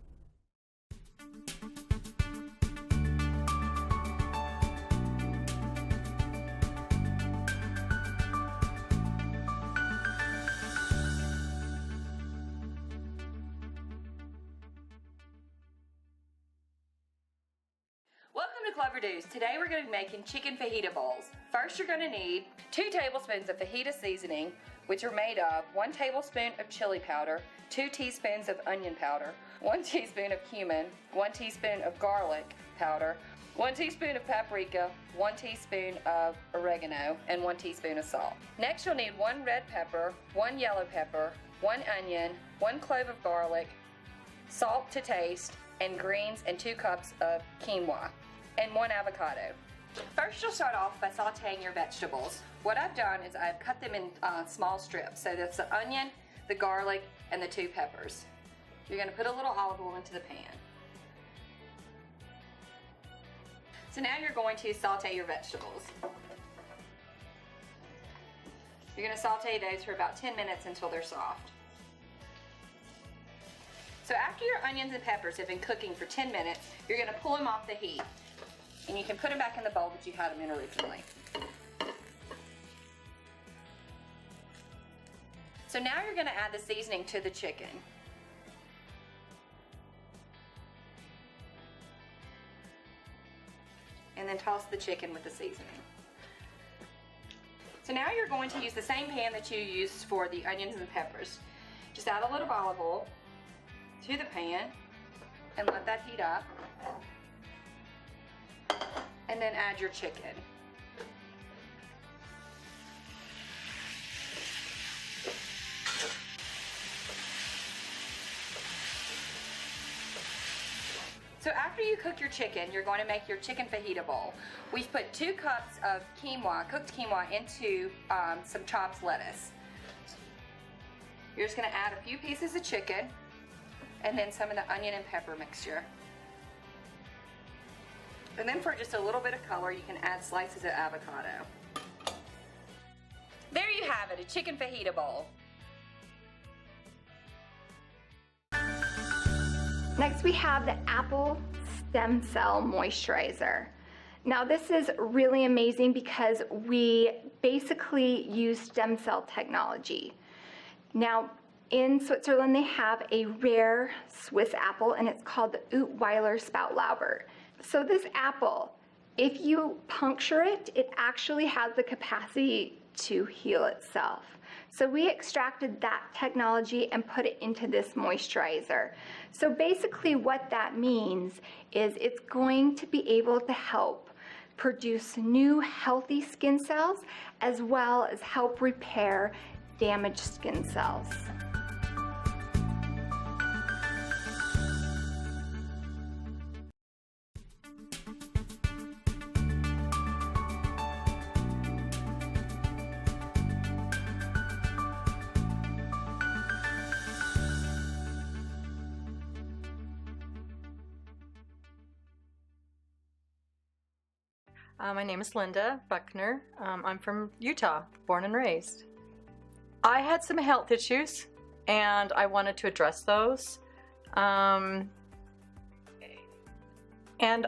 Blvd. Today we're going to be making chicken fajita bowls. First you're going to need 2 tablespoons of fajita seasoning, which are made of 1 tablespoon of chili powder, 2 teaspoons of onion powder, 1 teaspoon of cumin, 1 teaspoon of garlic powder, 1 teaspoon of paprika, 1 teaspoon of oregano, and 1 teaspoon of salt. Next you'll need 1 red pepper, 1 yellow pepper, 1 onion, 1 clove of garlic, salt to taste, and greens, and 2 cups of quinoa, and 1 avocado. First you'll start off by sauteing your vegetables. What I've done is I've cut them in small strips. So that's the onion, the garlic, and the 2 peppers. You're going to put a little olive oil into the pan. So now you're going to saute your vegetables. You're going to saute those for about 10 minutes until they're soft. So after your onions and peppers have been cooking for 10 minutes, you're going to pull them off the heat. And you can put them back in the bowl that you had them in originally. So now you're going to add the seasoning to the chicken. And then toss the chicken with the seasoning. So now you're going to use the same pan that you used for the onions and peppers. Just add a little olive oil to the pan and let that heat up. And then add your chicken. So after you cook your chicken, you're going to make your chicken fajita bowl. We've put 2 cups of quinoa, cooked quinoa, into some chopped lettuce. You're just going to add a few pieces of chicken and then some of the onion and pepper mixture. And then for just a little bit of color, you can add slices of avocado. There you have it, a chicken fajita bowl. Next we have the apple stem cell moisturizer. Now this is really amazing because we basically use stem cell technology. Now in Switzerland they have a rare Swiss apple and it's called the Weightloss Spoutlauber. So this apple, if you puncture it, it actually has the capacity to heal itself. So we extracted that technology and put it into this moisturizer. So basically what that means is it's going to be able to help produce new healthy skin cells as well as help repair damaged skin cells. My name is Linda Buckner. I'm from Utah, born and raised. I had some health issues and I wanted to address those. And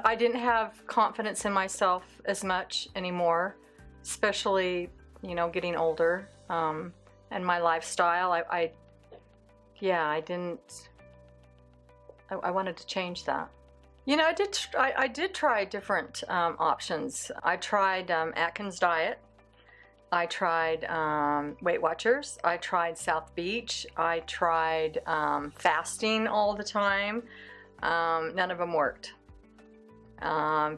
I didn't have confidence in myself as much anymore, especially, you know, getting older, and my lifestyle. I wanted to change that. You know, I did try different options. I tried Atkins diet. I tried Weight Watchers. I tried South Beach. I tried fasting all the time. None of them worked.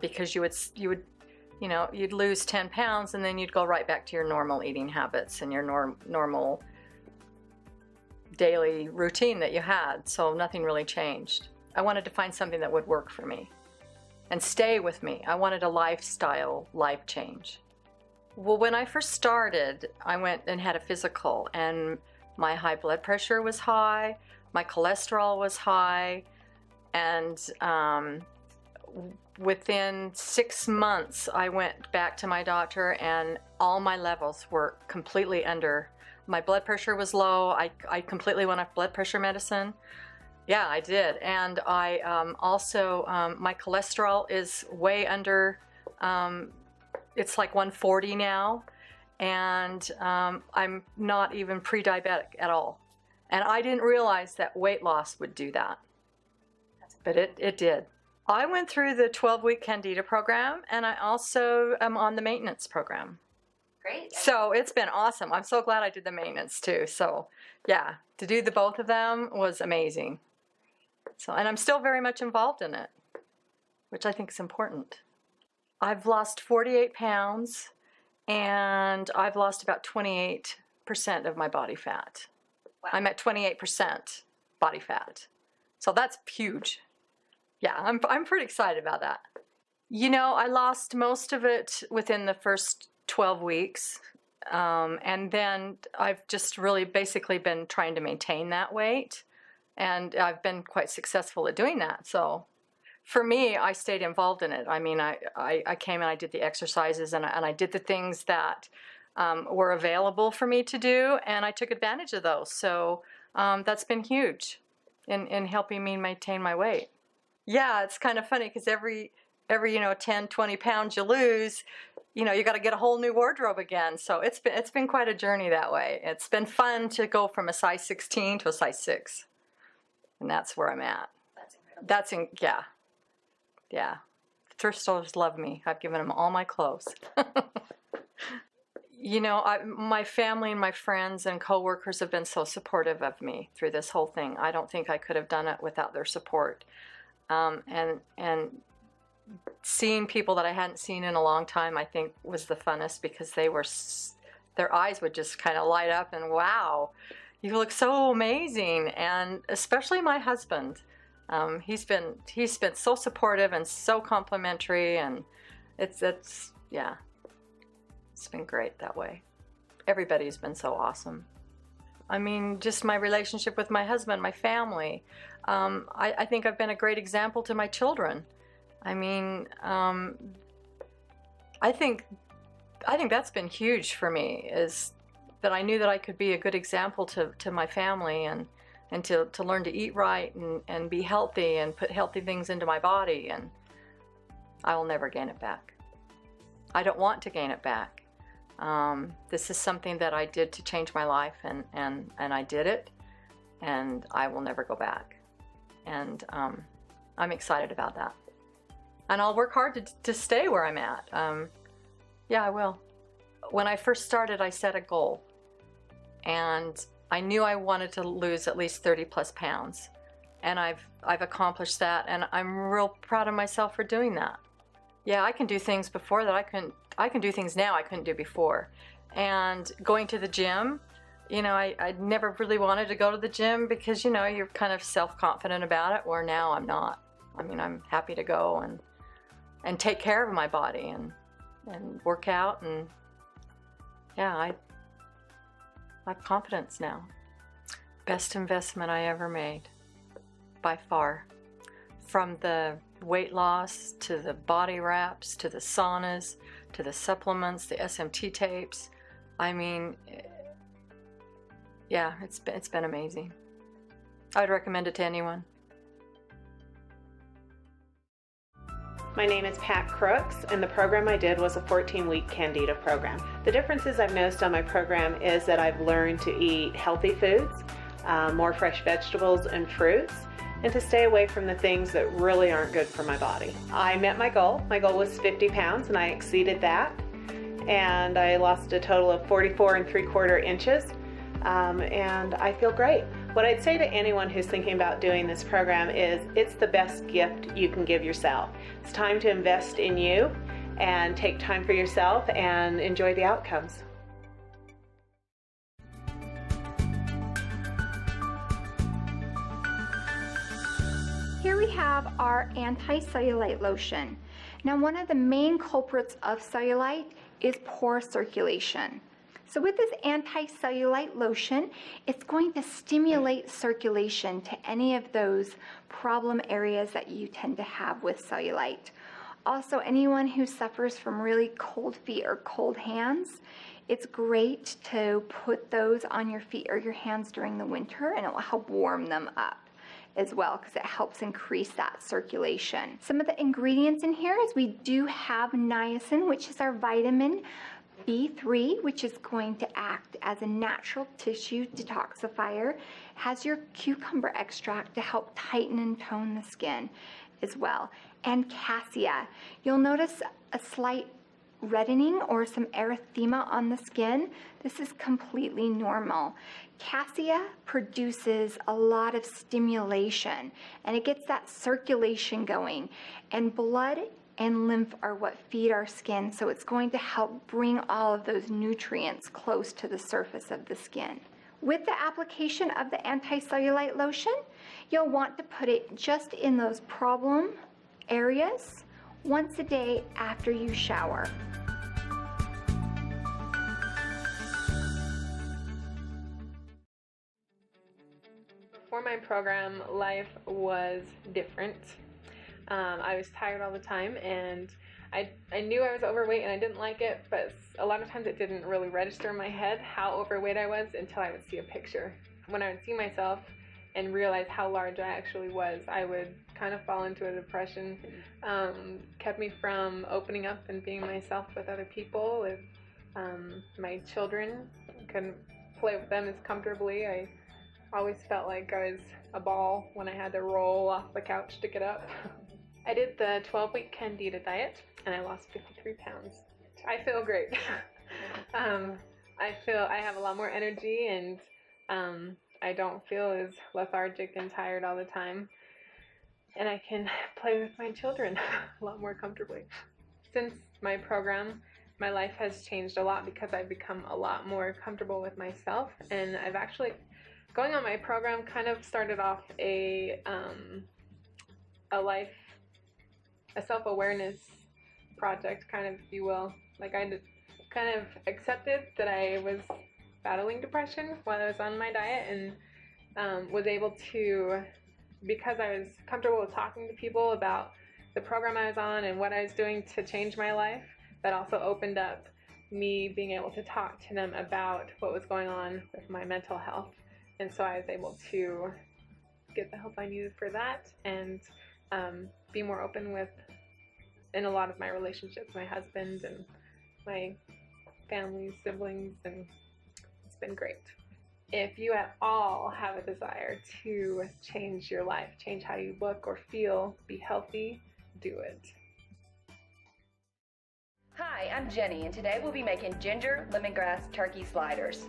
Because you'd lose 10 pounds and then you'd go right back to your normal eating habits and your normal daily routine that you had. So nothing really changed. I wanted to find something that would work for me and stay with me. I wanted a lifestyle life change. Well, when I first started, I went and had a physical, and my high blood pressure was high, my cholesterol was high, and within 6 months, I went back to my doctor and all my levels were completely under. My blood pressure was low. I completely went off blood pressure medicine. Yeah, I did. And I also, my cholesterol is way under, it's like 140 now. And I'm not even pre-diabetic at all. And I didn't realize that weight loss would do that. But it did. I went through the 12-week Candida program, and I also am on the maintenance program. Great. So it's been awesome. I'm so glad I did the maintenance too. So yeah, to do the both of them was amazing. So, and I'm still very much involved in it, which I think is important. I've lost 48 pounds, and I've lost about 28% of my body fat. Wow. I'm at 28% body fat. So that's huge. Yeah, I'm pretty excited about that. You know, I lost most of it within the first 12 weeks. And then I've just really basically been trying to maintain that weight. And I've been quite successful at doing that. So for me, I stayed involved in it. I mean, I came and I did the exercises and I did the things that were available for me to do. And I took advantage of those. So that's been huge in helping me maintain my weight. Yeah, it's kind of funny because every 10, 20 pounds you lose, you got to get a whole new wardrobe again. So it's been quite a journey that way. It's been fun to go from a size 16 to a size 6. And that's where I'm at. That's incredible. Yeah. Thrift stores love me. I've given them all my clothes. My family and my friends and coworkers have been so supportive of me through this whole thing. I don't think I could have done it without their support. And seeing people that I hadn't seen in a long time, I think was the funnest because their eyes would just kind of light up and wow, you look so amazing. And especially my husband, he's been so supportive and so complimentary, and it's been great that way. Everybody's been so awesome. I mean, just my relationship with my husband, my family. I think I've been a great example to my children. I mean, I think that's been huge for me, is that I knew that I could be a good example to my family and to learn to eat right and be healthy and put healthy things into my body, and I will never gain it back. I don't want to gain it back. This is something that I did to change my life, and I did it, and I will never go back. And I'm excited about that. And I'll work hard to stay where I'm at. Yeah, I will. When I first started, I set a goal. And I knew I wanted to lose at least 30 plus pounds. And I've accomplished that, and I'm real proud of myself for doing that. Yeah, I can do things before that I can do things now I couldn't do before. And going to the gym, I never really wanted to go to the gym because, you're kind of self-confident about it, where now I'm not. I mean, I'm happy to go and take care of my body and work out, and yeah, I have confidence now. Best investment I ever made, by far. From the weight loss, to the body wraps, to the saunas, to the supplements, the SMT tapes. I mean, yeah, it's been amazing. I'd recommend it to anyone. My name is Pat Crooks, and the program I did was a 14-week Candida program. The differences I've noticed on my program is that I've learned to eat healthy foods, more fresh vegetables and fruits, and to stay away from the things that really aren't good for my body. I met my goal. My goal was 50 pounds, and I exceeded that. And I lost a total of 44 3/4 inches, and I feel great. What I'd say to anyone who's thinking about doing this program is it's the best gift you can give yourself. It's time to invest in you and take time for yourself and enjoy the outcomes. Here we have our anti-cellulite lotion. Now, one of the main culprits of cellulite is poor circulation. So with this anti-cellulite lotion, it's going to stimulate circulation to any of those problem areas that you tend to have with cellulite. Also, anyone who suffers from really cold feet or cold hands, it's great to put those on your feet or your hands during the winter, and it will help warm them up as well because it helps increase that circulation. Some of the ingredients in here is we do have niacin, which is our vitamin B3, which is going to act as a natural tissue detoxifier. It has your cucumber extract to help tighten and tone the skin as well. And cassia. You'll notice a slight reddening or some erythema on the skin. This is completely normal. Cassia produces a lot of stimulation, and it gets that circulation going, and blood and lymph are what feed our skin, so it's going to help bring all of those nutrients close to the surface of the skin. With the application of the anti-cellulite lotion, you'll want to put it just in those problem areas once a day after you shower. Before my program, life was different. I was tired all the time, and I knew I was overweight and I didn't like it, but a lot of times it didn't really register in my head how overweight I was until I would see a picture. When I would see myself and realize how large I actually was, I would kind of fall into a depression. Kept me from opening up and being myself with other people, with my children. I couldn't play with them as comfortably. I always felt like I was a ball when I had to roll off the couch to get up. I did the 12-week Candida diet, and I lost 53 pounds. I feel great. I feel I have a lot more energy, and I don't feel as lethargic and tired all the time. And I can play with my children a lot more comfortably. Since my program, my life has changed a lot because I've become a lot more comfortable with myself, and I've actually, going on my program kind of started off a self-awareness project, kind of, if you will. Like, I kind of accepted that I was battling depression while I was on my diet, and was able to, because I was comfortable with talking to people about the program I was on and what I was doing to change my life, that also opened up me being able to talk to them about what was going on with my mental health. And so I was able to get the help I needed for that, and be more open with, in a lot of my relationships, my husband and my family, siblings, and it's been great. If you at all have a desire to change your life, change how you look or feel, be healthy, do it. Hi, I'm Jenny, and today we'll be making ginger lemongrass turkey sliders.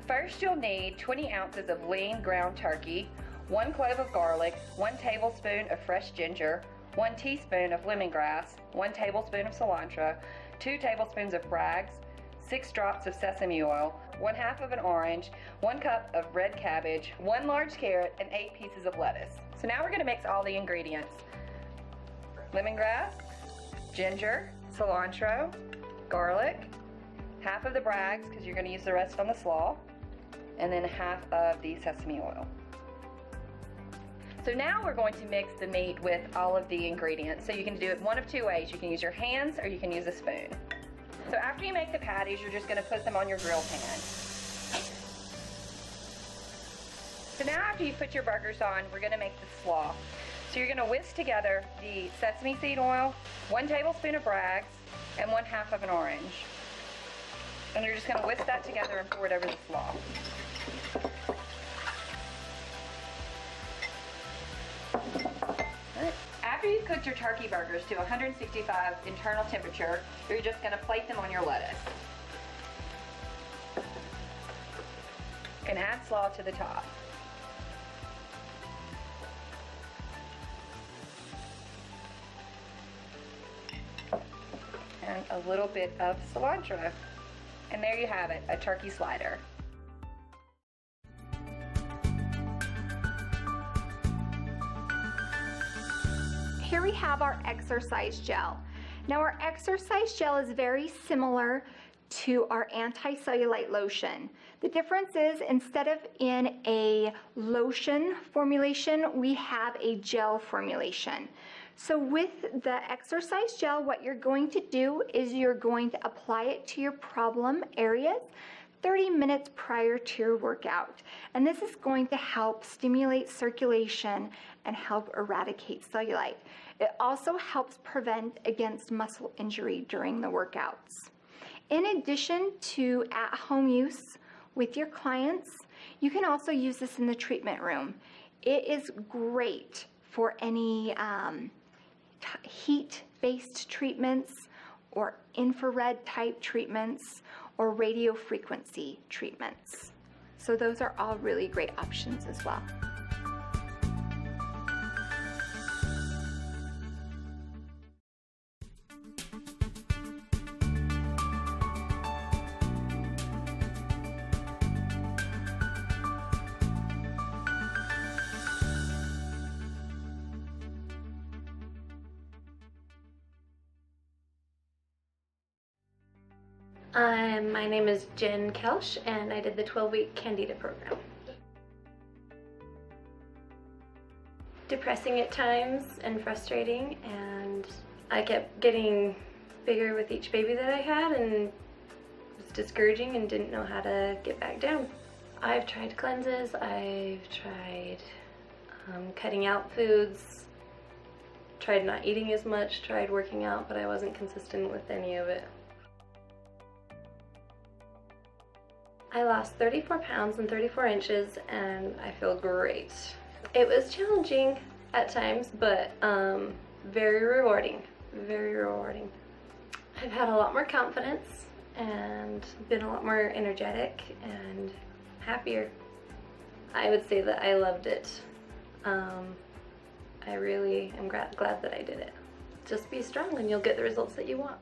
First, you'll need 20 ounces of lean ground turkey, 1 clove of garlic, 1 tablespoon of fresh ginger, 1 teaspoon of lemongrass, 1 tablespoon of cilantro, 2 tablespoons of Bragg's, 6 drops of sesame oil, 1/2 of an orange, 1 cup of red cabbage, 1 large carrot, and 8 pieces of lettuce. So now we're going to mix all the ingredients. Lemongrass, ginger, cilantro, garlic, 1/2 of the Bragg's because you're going to use the rest on the slaw, and then 1/2 of the sesame oil. So now we're going to mix the meat with all of the ingredients. So you can do it one of two ways. You can use your hands or you can use a spoon. So after you make the patties, you're just going to put them on your grill pan. So now after you put your burgers on, we're going to make the slaw. So you're gonna whisk together the sesame seed oil, 1 tablespoon of Bragg's, and 1/2 of an orange. And you're just gonna whisk that together and pour it over the slaw. After you've cooked your turkey burgers to 165 internal temperature, you're just gonna plate them on your lettuce. And add slaw to the top. And a little bit of cilantro. And there you have it, a turkey slider. Here we have our exercise gel. Now our exercise gel is very similar to our anti-cellulite lotion. The difference is instead of in a lotion formulation, we have a gel formulation. So with the exercise gel, what you're going to do is you're going to apply it to your problem areas 30 minutes prior to your workout. And this is going to help stimulate circulation and help eradicate cellulite. It also helps prevent against muscle injury during the workouts. In addition to at-home use with your clients, you can also use this in the treatment room. It is great for any heat-based treatments or infrared type treatments or radio frequency treatments. So those are all really great options as well. My name is Jen Kelsch, and I did the 12-week Candida program. Depressing at times and frustrating, and I kept getting bigger with each baby that I had, and it was discouraging and didn't know how to get back down. I've tried cleanses, I've tried cutting out foods, tried not eating as much, tried working out, but I wasn't consistent with any of it. I lost 34 pounds and 34 inches, and I feel great. It was challenging at times, but very rewarding, very rewarding. I've had a lot more confidence and been a lot more energetic and happier. I would say that I loved it. I really am glad that I did it. Just be strong and you'll get the results that you want.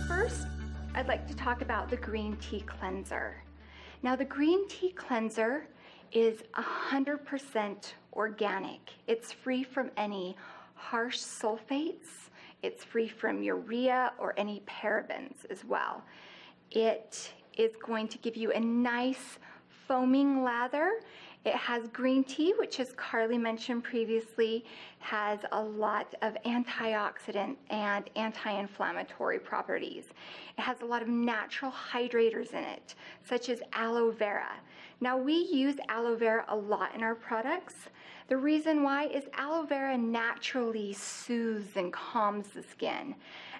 First, I'd like to talk about the green tea cleanser. Now the green tea cleanser is 100% organic. It's free from any harsh sulfates. It's free from urea or any parabens as well. It is going to give you a nice foaming lather. It has green tea, which, as Carly mentioned previously, has a lot of antioxidant and anti-inflammatory properties. It has a lot of natural hydrators in it, such as aloe vera. Now, we use aloe vera a lot in our products. The reason why is aloe vera naturally soothes and calms the skin.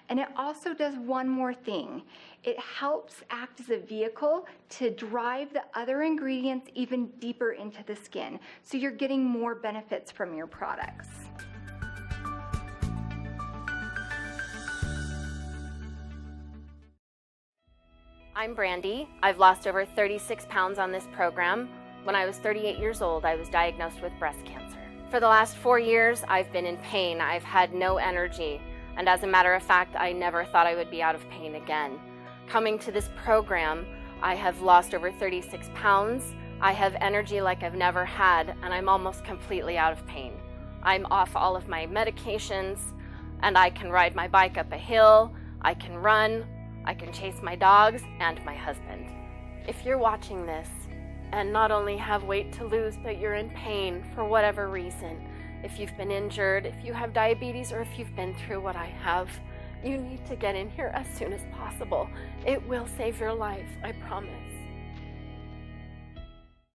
And it also does one more thing. It helps act as a vehicle to drive the other ingredients even deeper into the skin. So you're getting more benefits from your products. I'm Brandy. I've lost over 36 pounds on this program. When I was 38 years old, I was diagnosed with breast cancer. For the last 4 years, I've been in pain. I've had no energy. And as a matter of fact, I never thought I would be out of pain again. Coming to this program, I have lost over 36 pounds. I have energy like I've never had, and I'm almost completely out of pain. I'm off all of my medications, and I can ride my bike up a hill, I can run, I can chase my dogs and my husband. If you're watching this and not only have weight to lose, but you're in pain for whatever reason, if you've been injured, if you have diabetes, or if you've been through what I have, you need to get in here as soon as possible. It will save your life, I promise.